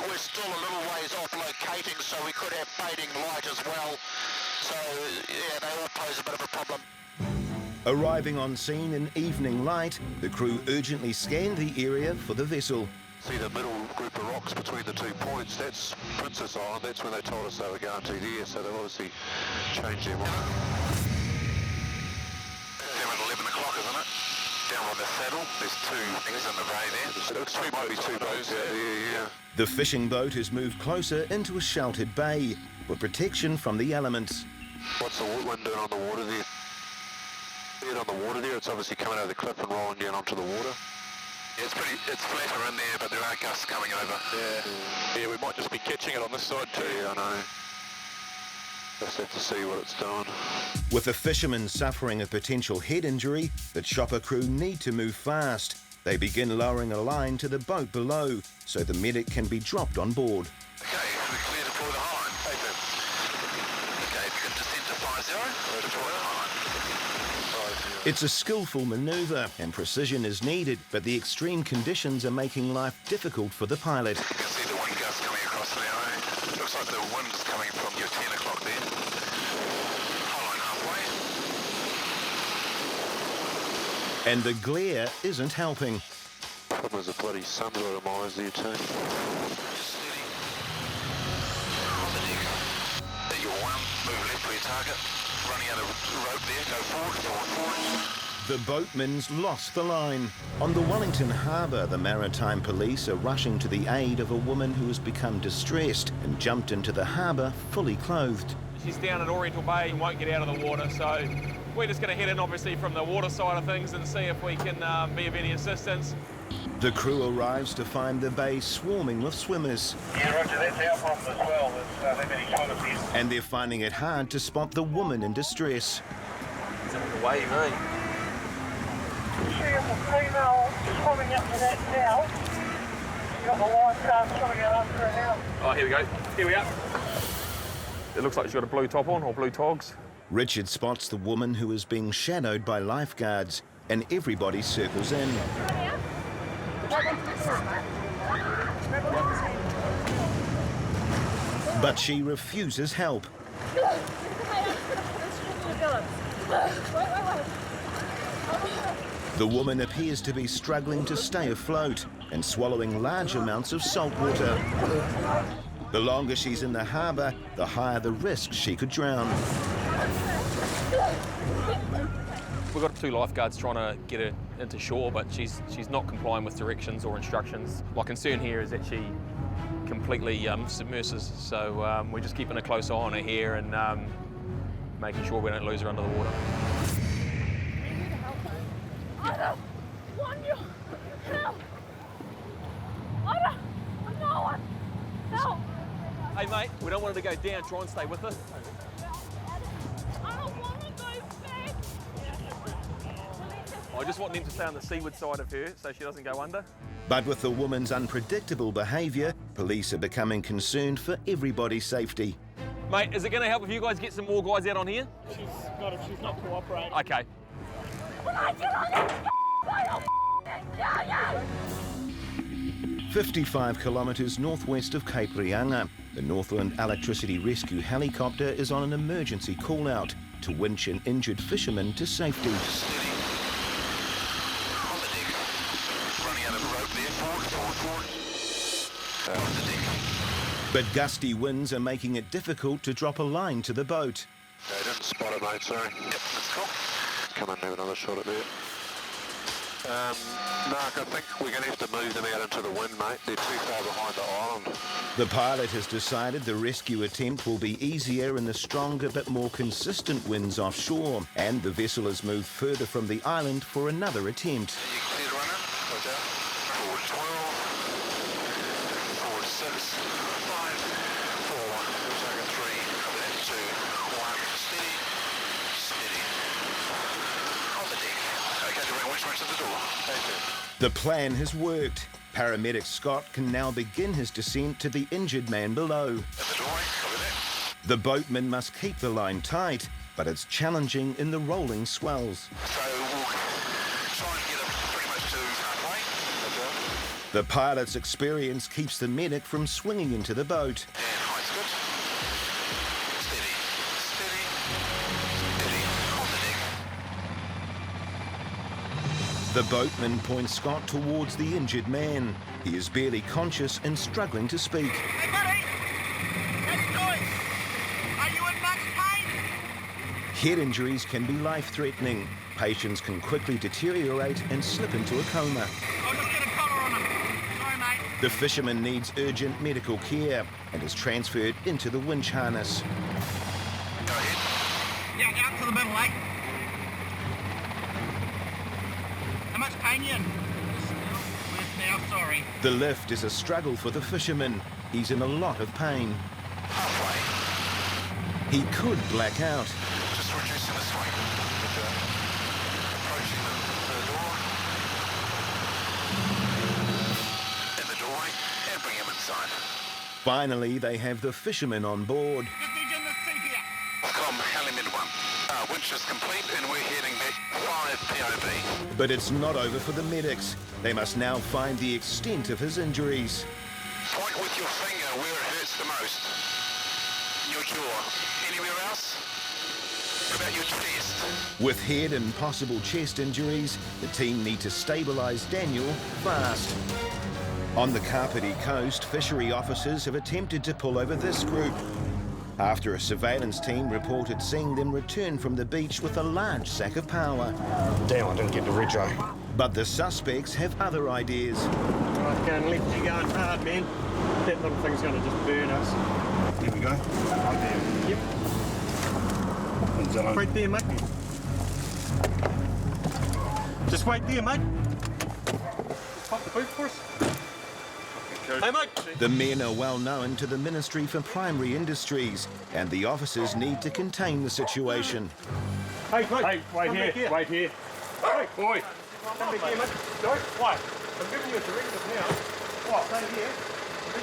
we're still a little ways off locating, so we could have fading light as well. So, yeah, they all pose a bit of a problem. Arriving on scene in evening light, the crew urgently scanned the area for the vessel. See the middle group of rocks between the 2 points? That's Princess Island. That's when they told us they were going to there, so they've obviously changed their mind. 11 o'clock, isn't it? Down on the saddle, there's 2 things in the bay there. There might be 2 boats out there, yeah. The fishing boat has moved closer into a sheltered bay for protection from the elements. What's the wind doing on the water there? On the water there, it's obviously coming over the cliff and rolling down onto the water. Yeah, it's flatter in there, but there are gusts coming over. Yeah, we might just be catching it on this side too. Yeah, I know. Just have to see what it's doing. With the fishermen suffering a potential head injury, the chopper crew need to move fast. They begin lowering a line to the boat below so the medic can be dropped on board. Okay, we're clear to deploy the high line. Okay, if you can descend to 50, deploy the high line. It's a skillful manoeuvre and precision is needed, but the extreme conditions are making life difficult for the pilot. You can see the wind gust coming across there, eh? Looks like the wind is coming from your 10 o'clock there. High line halfway. And the glare isn't helping. Problem is the bloody sun's got a eyes there too. Steady. On the deck. At your 1, move left for your target. Running out of rope there, go forward. The boatman's lost the line. On the Wellington Harbour, the Maritime Police are rushing to the aid of a woman who has become distressed and jumped into the harbour fully clothed. She's down at Oriental Bay and won't get out of the water, so we're just going to head in obviously from the water side of things and see if we can be of any assistance. The crew arrives to find the bay swarming with swimmers. Yeah, Roger, that's our problem as well. There's that many swimmers here. And they're finding it hard to spot the woman in distress. It's under the wave, eh? See if the female swimming up to that now. You've got the lifeguard swimming out after her now. Oh, here we go. Here we are. It looks like she's got a blue top on, or blue togs. Richard spots the woman who is being shadowed by lifeguards, and everybody circles in. But she refuses help. The woman appears to be struggling to stay afloat and swallowing large amounts of salt water. The longer she's in the harbour, the higher the risk she could drown. We've got 2 lifeguards trying to get her into shore, but she's not complying with directions or instructions. My concern here is that she completely submerses, so we're just keeping a close eye on her here and making sure we don't lose her under the water. I don't want you. Help! I don't know what. Help! Hey mate, we don't want her to go down. Try and stay with her. I don't want to go back. I just want them to stay on the seaward side of her so she doesn't go under. But with the woman's unpredictable behaviour, police are becoming concerned for everybody's safety. Mate, is it going to help if you guys get some more guys out on here? She's not cooperating. Okay. When I get on this, I don't kill you! 55 kilometres northwest of Cape Reinga, the Northland Electricity Rescue Helicopter is on an emergency call-out to winch an injured fisherman to safety. But gusty winds are making it difficult to drop a line to the boat. I didn't spot it, mate, sorry. Yep, that's cool. Come and have another shot at there. Mark, I think we're going to have to move them out into the wind, mate. They're too far behind the island. The pilot has decided the rescue attempt will be easier in the stronger but more consistent winds offshore, and the vessel has moved further from the island for another attempt. You can see the runner. Watch out. Forward 12. Forward 6. 5. 4. We'll take a 3. Cover that. 2. 1. Steady. Steady. On the deck. Okay, do we watch to the door? Okay. The plan has worked. Paramedic Scott can now begin his descent to the injured man below. At the doorway. Cover that. The boatman must keep the line tight, but it's challenging in the rolling swells. So we'll try and get him pretty much to halfway. The pilot's experience keeps the medic from swinging into the boat. And height's good. Steady. Steady. Steady. On the deck. The boatman points Scott towards the injured man. He is barely conscious and struggling to speak. Hey, buddy! Let's do it! Are you in much pain? Head injuries can be life-threatening. Patients can quickly deteriorate and slip into a coma. I'll just get a collar on him. Sorry, mate. The fisherman needs urgent medical care and is transferred into the winch harness. Go ahead. Yeah, out to the middle, eh? How much pain you in? Now, sorry. The lift is a struggle for the fisherman. He's in a lot of pain. Halfway. He could black out. Just reducing the swing. Approaching the door. In the doorway. And bring him inside. Finally, they have the fisherman on board. Just need you in the seat here. Com, Helimed 1. Winch is complete and we're heading back 5 POB. But it's not over for the medics. They must now find the extent of his injuries. Point with your finger where it hurts the most. Your jaw. Anywhere else? What about your chest? With head and possible chest injuries, the team need to stabilise Daniel fast. On the Kapiti coast, fishery officers have attempted to pull over this group after a surveillance team reported seeing them return from the beach with a large sack of power. Damn, I didn't get the retro. But the suspects have other ideas. Right, going left, you're going hard, man. That little thing's going to just burn us. Here we go. Right there. Yep. Right there, mate. Just wait there, mate. Pop the boot for us. Hey, mate. The men are well known to the Ministry for Primary Industries, and the officers need to contain the situation. Hey, mate. Hey, wait here. Wait here. Hey, boy. Come back here, mate. Sorry? Why? I'm giving you a directive now. What? Stay here.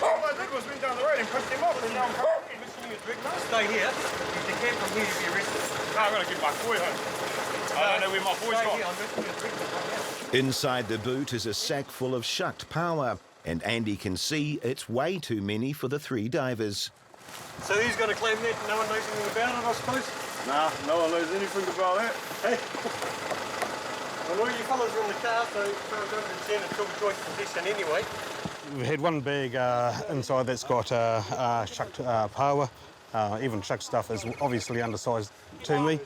All I did was went down the road and pushed him off, and now I'm coming back and missing you a directive. Stay here. If you can't from here, you'll be arrested. No, I'm going to get my boy home. I don't know where my boy's gone. I'm missing you a directive right now. Inside the boot is a sack full of shucked power, and Andy can see it's way too many for the 3 divers. So he's going to claim that no one knows anything about it, I suppose? Nah, no one knows anything about that. Hey. Well, you fellas are in the car, so don't concern until joint possession anyway. We've had one bag inside that's got shucked power. Even shucked stuff is obviously undersized to me.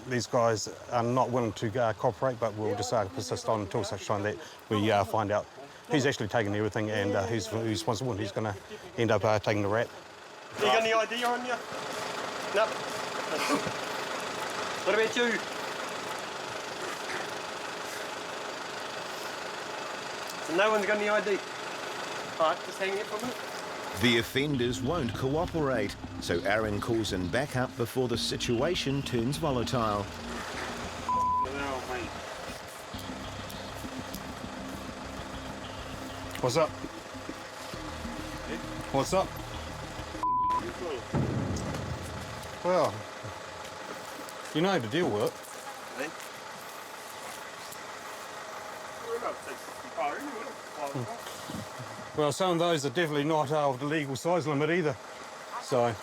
these guys are not willing to cooperate, but we'll just persist on until such time that we find out who's actually taking everything and who's responsible and who's going to end up taking the rap. You got any ID on you? No. What about you? So no one's got any ID? All right, just hang it for me. The offenders won't cooperate, so Aaron calls in backup before the situation turns volatile. What's up? What's up? Well, you know how to deal with it. Well, some of those are definitely not of the legal size limit either. So.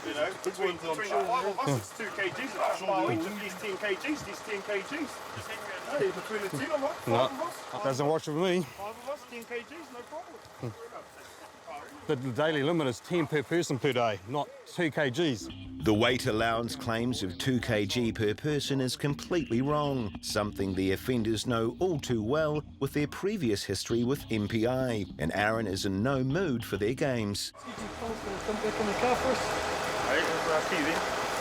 You know, between the 5 of us, it's 2 kgs. Between these 10 kgs, these 10 kgs. Hey, between the 10 of us, 5 of us. Doesn't watch with me. 5 of us, 10 kgs, no problem. The daily limit is 10 per person per day, not 2 kgs. The weight allowance claims of 2 kg per person is completely wrong, something the offenders know all too well with their previous history with MPI, and Aaron is in no mood for their games. Come back in the car for us.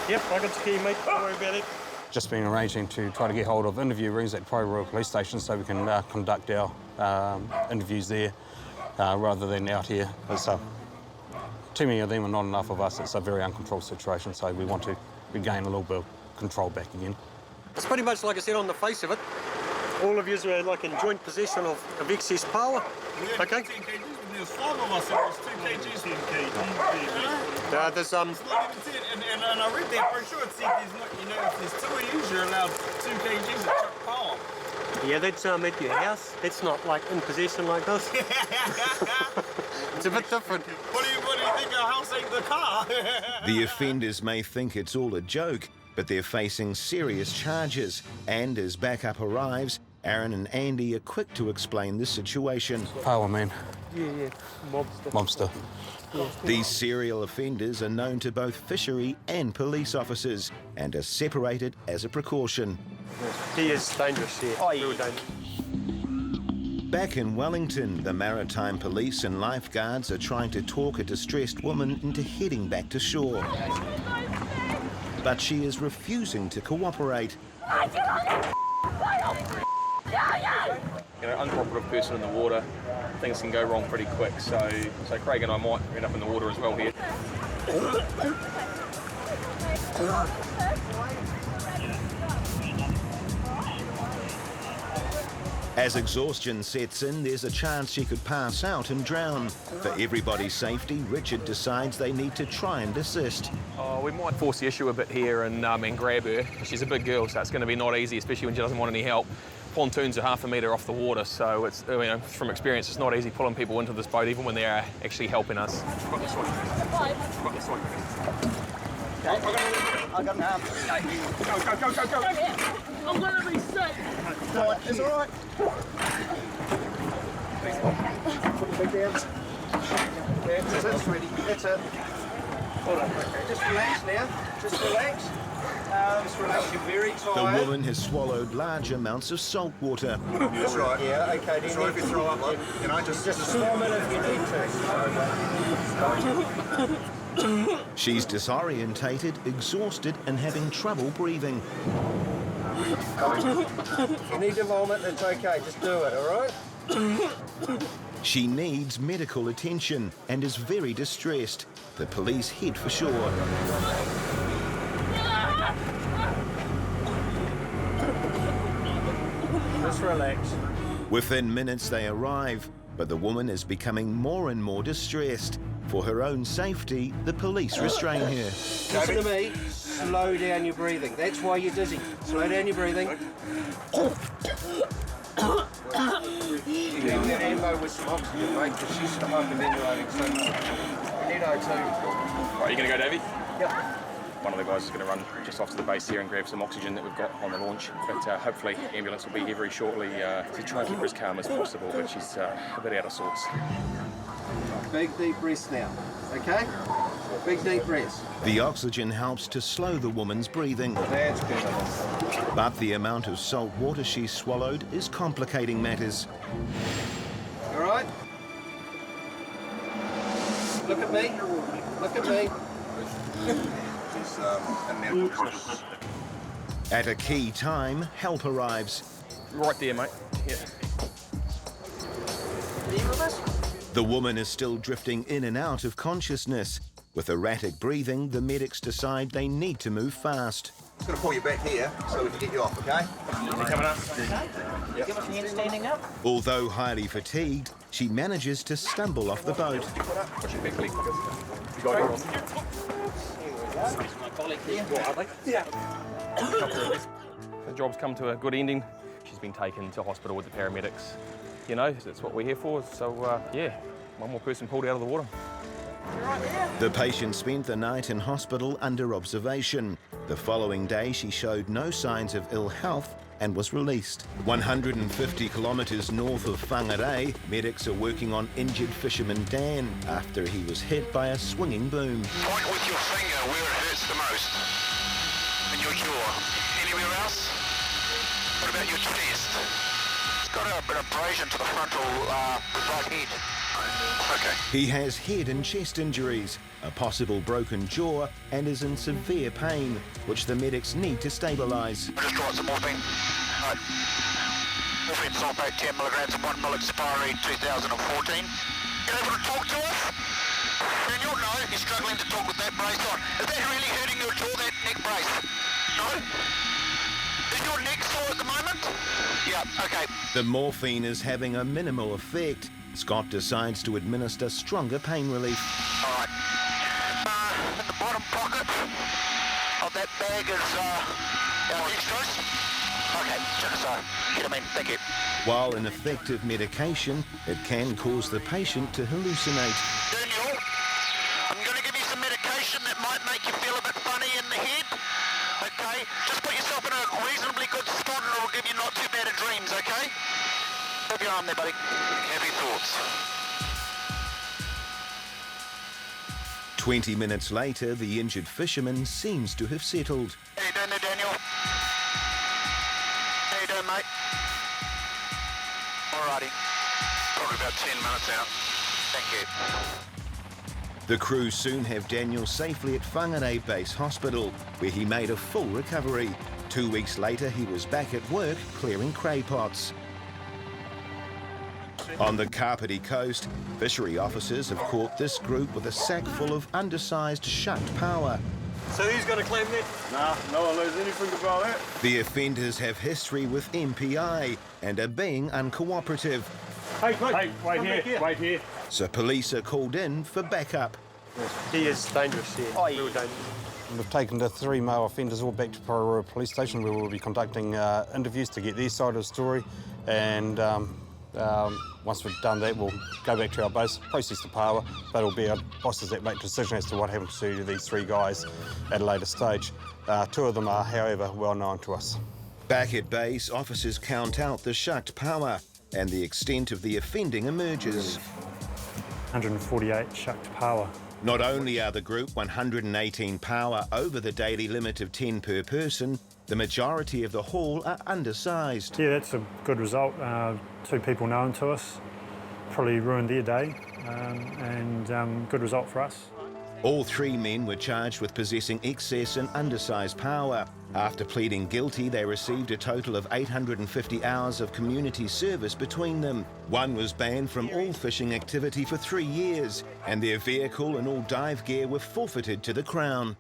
Yep, I got the key, mate. Don't worry about it. Just been arranging to try to get hold of interview rooms at Pro Royal Police Station so we can conduct our interviews there rather than out here. Too many of them and not enough of us. It's a very uncontrolled situation, so we want to regain a little bit of control back again. It's pretty much like I said on the face of it. All of you are like in joint possession of excess power. Okay? There's 5 of us, it was 2 kgs. 10 kgs. There's and I read that brochure, it said there's not, you know, if there's 2 of you, you're allowed 2 kgs of truck power. Yeah, that's at your house. It's not like in possession like this. It's a bit different. What do you think, our house ain't the car? The offenders may think it's all a joke, but they're facing serious charges, and as backup arrives, Aaron and Andy are quick to explain the situation. Power man. Yeah, Mobster. Yeah. These serial offenders are known to both fishery and police officers and are separated as a precaution. He is dangerous, yeah. Real dangerous. Back in Wellington, the Maritime Police and lifeguards are trying to talk a distressed woman into heading back to shore. But she is refusing to cooperate. You know, uncooperative person in the water, things can go wrong pretty quick. So Craig and I might end up in the water as well here. As exhaustion sets in, there's a chance she could pass out and drown. For everybody's safety, Richard decides they need to try and assist. We might force the issue a bit here and grab her. She's a big girl, so it's going to be not easy, especially when she doesn't want any help. Pontoons are 1/2 metre off the water, so it's, you know, from experience, it's not easy pulling people into this boat, even when they are actually helping us. Got this one. Got this one. I got an arm. Go. I'm gonna be sick. It's all right. Put the big down. That's it, sweetie. That's it. Hold on. Okay, just relax now. Just relax. Just relax. You're very tired. The woman has swallowed large amounts of salt water. That's right. Yeah. Okay. That's right. If you throw up, like, you know, just storm it if you need to. She's disorientated, exhausted, and having trouble breathing. If you need to vomit, it's okay. Just do it, all right? She needs medical attention and is very distressed. The police head for shore. Just relax. Within minutes they arrive, but the woman is becoming more and more distressed. For her own safety, the police restrain her. Listen to me. Slow down your breathing. That's why you're dizzy. Slow down your breathing. You need that ammo with some oxygen, mate, because she's hyperventilating so much. We need O2. Right, you going to go, Davey? Yep. One of the guys is going to run just off to the base here and grab some oxygen that we've got on the launch. But hopefully the ambulance will be here very shortly to try and keep her as calm as possible, but she's a bit out of sorts. Big deep breaths now, okay? Big deep breaths. The oxygen helps to slow the woman's breathing. That's good. But the amount of salt water she swallowed is complicating matters. All right? Look at me. Look at me. At a key time, help arrives. Right there, mate. Yeah. The woman is still drifting in and out of consciousness. With erratic breathing, the medics decide they need to move fast. I'm going to pull you back here so we can get you off, okay? You coming up? Yep. Give us a hand standing up. Although highly fatigued, she manages to stumble off the boat. Push it back, Lee. The job's come to a good ending. She's been taken to hospital with the paramedics. You know, that's what we're here for. So, yeah, one more person pulled out of the water. The patient spent the night in hospital under observation. The following day, she showed no signs of ill health and was released. 150 kilometres north of Whangarei, medics are working on injured fisherman Dan after he was hit by a swinging boom. Point with your finger where it hurts the most. In your jaw. Anywhere else? What about your chest? It's got a bit of abrasion to the frontal right head. Okay. He has head and chest injuries, a possible broken jaw, and is in severe pain, which the medics need to stabilise. I'll just try some morphine. Right. Morphine sulfate 10 milligrams and 1 ml expiry 2014. You able to talk to us? Daniel, no, he's struggling to talk with that brace on. Is that really hurting your jaw, that neck brace? No? Is your neck sore at the moment? Yeah, okay. The morphine is having a minimal effect. Scott decides to administer stronger pain relief. All right. In the bottom pocket of that bag is extras. Okay, just get them in. Thank you. While an effective medication, it can cause the patient to hallucinate. Daniel, I'm going to give you some medication that might make you feel a bit funny in the head. Okay, just put yourself in a reasonably good spot and it'll give you not too bad of dreams, okay? Have your arm there, buddy. Heavy thoughts. 20 minutes later, the injured fisherman seems to have settled. How you doing there, Daniel? How you doing, mate? Alrighty. Probably about 10 minutes out. Thank you. The crew soon have Daniel safely at Whangarei Base Hospital, where he made a full recovery. 2 weeks later, he was back at work clearing cray pots. On the Kapiti coast, fishery officers have caught this group with a sack full of undersized shucked power. So who's going to claim that? Nah, no one knows anything about that. The offenders have history with MPI and are being uncooperative. Hey, wait here. So police are called in for backup. He is dangerous, yeah. Oh, yeah. Real dangerous. We've taken the 3 male offenders all back to Pararua Police Station, where we'll be conducting interviews to get their side of the story. And once we've done that, we'll go back to our base, process the power, but it'll be our bosses that make the decision as to what happens to these 3 guys at a later stage. 2 of them are, however, well known to us. Back at base, officers count out the shucked power, and the extent of the offending emerges. 148 shucked power. Not only are the group 118 power over the daily limit of 10 per person, the majority of the haul are undersized. Yeah, that's a good result. 2 people known to us, probably ruined their day, and good result for us. All 3 men were charged with possessing excess and undersized power. After pleading guilty, they received a total of 850 hours of community service between them. One was banned from all fishing activity for 3 years, and their vehicle and all dive gear were forfeited to the Crown.